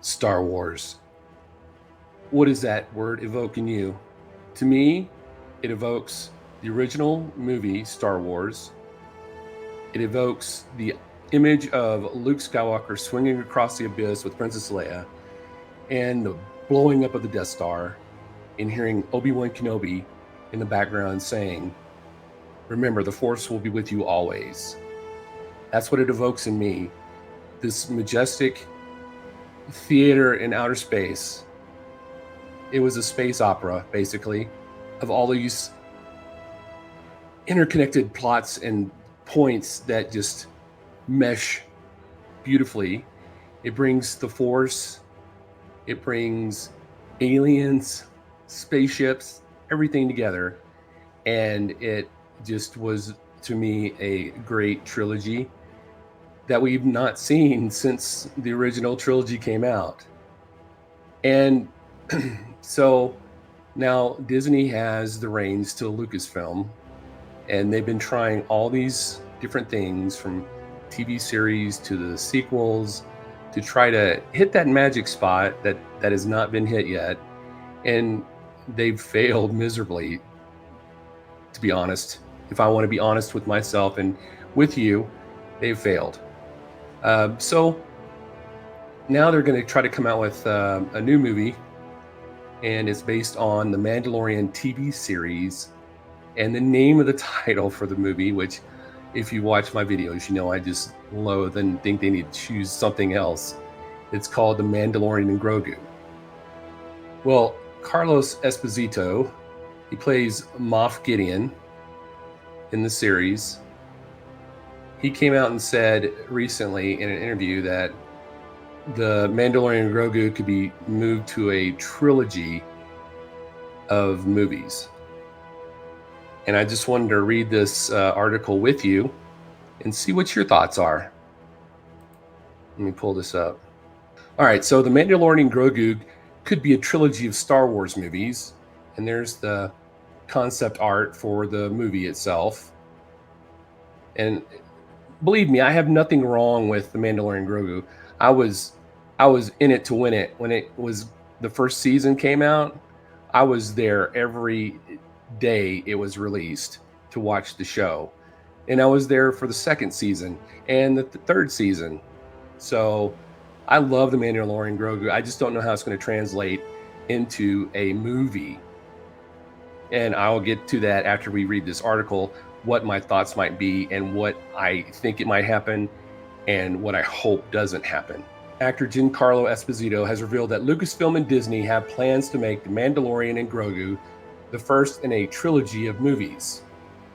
Star Wars. What does that word evoke in you? To me, it evokes the original movie, Star Wars. It evokes the image of Luke Skywalker swinging across the abyss with Princess Leia and the blowing up of the Death Star and hearing Obi-Wan Kenobi in the background saying, "Remember, the Force will be with you always." That's what it evokes in me. This majestic theater in outer space. It was a space opera, basically, of all these interconnected plots and points that just mesh beautifully. It brings the Force, it brings aliens, spaceships, everything together. And it just was, to me, a great trilogy that we've not seen since the original trilogy came out. And so now Disney has the reins to Lucasfilm, and they've been trying all these different things from TV series to the sequels to try to hit that magic spot that has not been hit yet. And they've failed miserably, to be honest. If I want to be honest with myself and with you, they've failed. So now they're going to try to come out with a new movie, and it's based on the Mandalorian TV series. And the name of the title for the movie, which if you watch my videos, you know I just loathe and think they need to choose something else. It's called The Mandalorian and Grogu. Well, Carlos Esposito, he plays Moff Gideon in the series. He came out and said recently in an interview that the Mandalorian and Grogu could be moved to a trilogy of movies. And I just wanted to read this article with you and see what your thoughts are. Let me pull this up. All right, so The Mandalorian and Grogu could be a trilogy of Star Wars movies. And there's the concept art for the movie itself. And believe me, I have nothing wrong with The Mandalorian and Grogu. I was in it to win it. When it was the first season came out, I was there every day it was released to watch the show. And I was there for the second season and the third season. So I love The Mandalorian Grogu. I just don't know how it's going to translate into a movie. And I'll get to that after we read this article, what my thoughts might be and what I think it might happen and what I hope doesn't happen. Actor Giancarlo Esposito has revealed that Lucasfilm and Disney have plans to make The Mandalorian and Grogu the first in a trilogy of movies,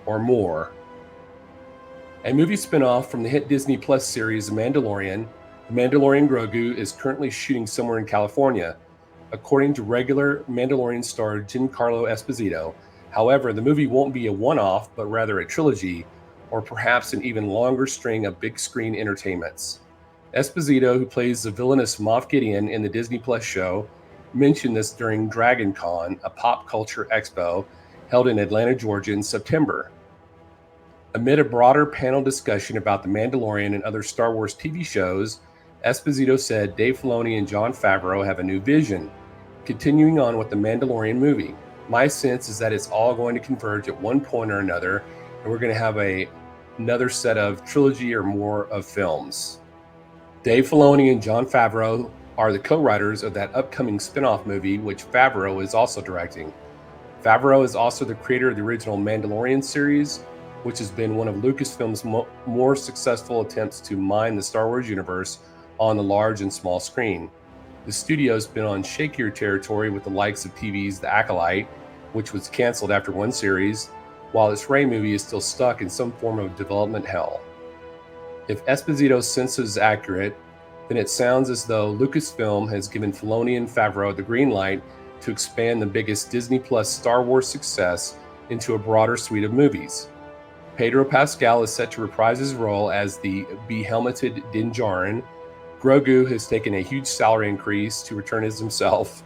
or more. A movie spin-off from the hit Disney Plus series The Mandalorian Grogu is currently shooting somewhere in California, according to regular Mandalorian star Giancarlo Esposito. However, the movie won't be a one-off, but rather a trilogy, or perhaps an even longer string of big-screen entertainments. Esposito, who plays the villainous Moff Gideon in the Disney Plus show, mentioned this during Dragon Con, a pop culture expo held in Atlanta, Georgia in September. Amid a broader panel discussion about The Mandalorian and other Star Wars TV shows, Esposito said Dave Filoni and Jon Favreau have a new vision, continuing on with The Mandalorian movie. My sense is that it's all going to converge at one point or another, and we're going to have another set of trilogy or more of films. Dave Filoni and Jon Favreau are the co-writers of that upcoming spin-off movie, which Favreau is also directing. Favreau is also the creator of the original Mandalorian series, which has been one of Lucasfilm's more successful attempts to mine the Star Wars universe on the large and small screen. The studio's been on shakier territory with the likes of TV's The Acolyte, which was canceled after one series, while its Rey movie is still stuck in some form of development hell. If Esposito's sense is accurate, then it sounds as though Lucasfilm has given Filoni and Favreau the green light to expand the biggest Disney Plus Star Wars success into a broader suite of movies. Pedro Pascal is set to reprise his role as the behelmeted Din Djarin. Grogu has taken a huge salary increase to return as himself,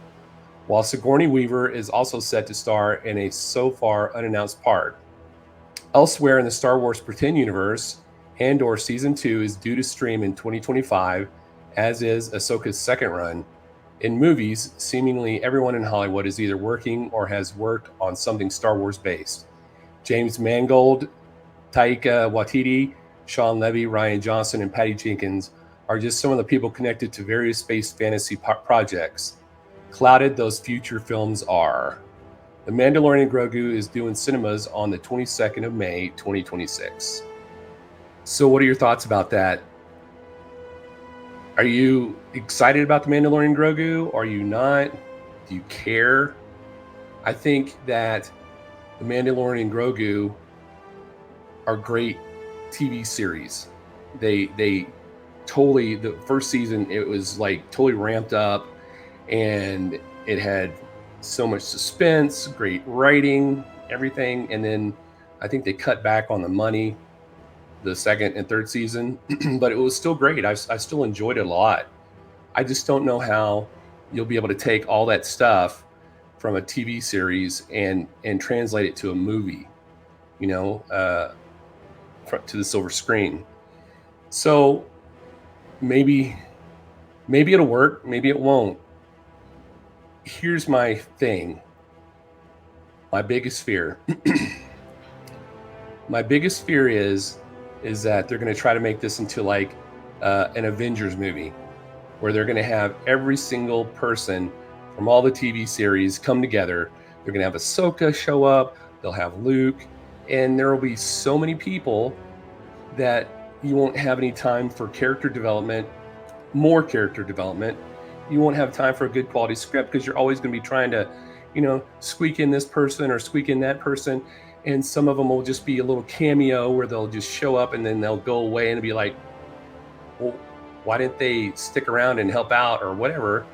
while Sigourney Weaver is also set to star in a so far unannounced part. Elsewhere in the Star Wars Pretend universe, Andor Season 2 is due to stream in 2025, as is Ahsoka's second run. In movies, seemingly everyone in Hollywood is either working or has worked on something Star Wars based. James Mangold, Taika Waititi, Sean Levy, Ryan Johnson, and Patty Jenkins are just some of the people connected to various space fantasy projects. Clouded those future films are. The Mandalorian Grogu is doing cinemas on the 22nd of May, 2026. So what are your thoughts about that? Are you excited about the Mandalorian Grogu? Are you not? Do you care? I think that the Mandalorian Grogu are great TV series. They totally, the first season it was like totally ramped up, and it had so much suspense, great writing, everything. And then I think they cut back on the money the second and third season, but it was still great. I still enjoyed it a lot. I just don't know how you'll be able to take all that stuff from a TV series and translate it to a movie, you know, to the silver screen. So maybe it'll work, maybe it won't. Here's my thing. My biggest fear. My biggest fear is that they're going to try to make this into like an Avengers movie, where they're going to have every single person from all the TV series come together. They're going to have Ahsoka show up. They'll have Luke, and there will be so many people that you won't have any time for character development, more character development. You won't have time for a good quality script because you're always going to be trying to, squeak in this person or squeak in that person. And some of them will just be a little cameo where they'll just show up and then they'll go away and be like, well, why didn't they stick around and help out or whatever?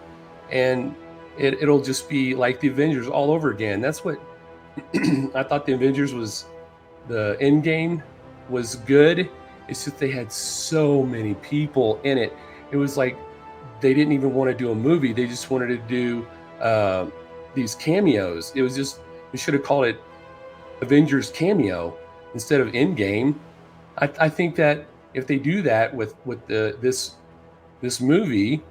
And it'll just be like the Avengers all over again. That's what I thought the Avengers was. The end game was good. It's just they had so many people in it. It was like they didn't even want to do a movie. They just wanted to do these cameos. It was just, we should have called it Avengers Cameo instead of Endgame. I think that if they do that with this movie,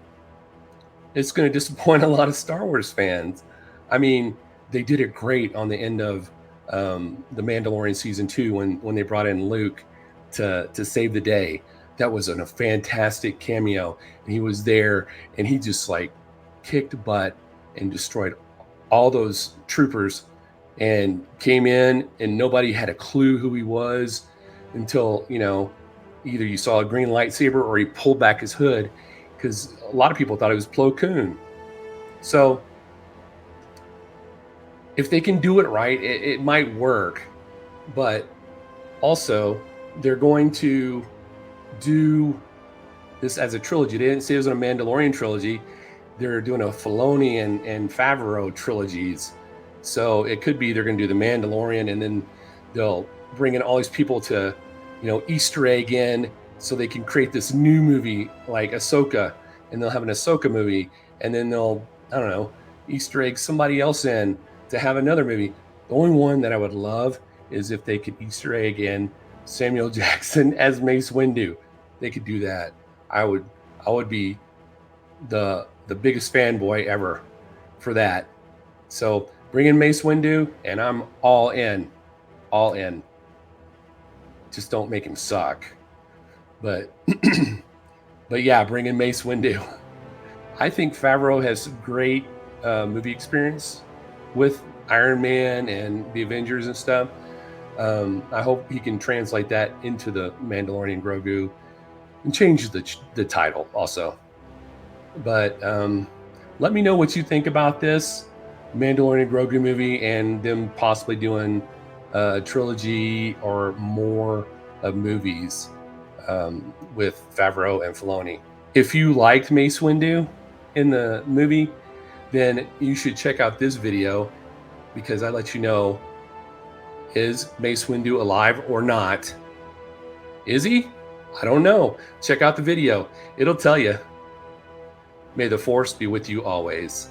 it's going to disappoint a lot of Star Wars fans. I mean, they did it great on the end of the Mandalorian season 2 when they brought in Luke to save the day. That was a fantastic cameo, and he was there, and he just like kicked butt and destroyed all those troopers, and came in, and nobody had a clue who he was until either you saw a green lightsaber or he pulled back his hood, because a lot of people thought it was Plo Koon. So if they can do it right, it might work. But also, they're going to do this as a trilogy. They didn't say it was a Mandalorian trilogy. They're doing a Filoni and Favreau trilogies. So it could be they're going to do the Mandalorian, and then they'll bring in all these people to, Easter egg in, so they can create this new movie like Ahsoka, and they'll have an Ahsoka movie, and then they'll, I don't know, Easter egg somebody else in to have another movie. The only one that I would love is if they could Easter egg in Samuel Jackson as Mace Windu. They could do that. I would be the biggest fanboy ever for that. So bring in Mace Windu, and I'm all in. All in. Just don't make him suck. But but yeah, bring in Mace Windu. I think Favreau has great movie experience with Iron Man and the Avengers and stuff. I hope he can translate that into the Mandalorian Grogu and change the title also. But let me know what you think about this Mandalorian Grogu movie and them possibly doing a trilogy or more of movies with Favreau and Filoni. If you liked Mace Windu in the movie, then you should check out this video, because I let you know, is Mace Windu alive or not? Is he? I don't know. Check out the video. It'll tell you. May the Force be with you always.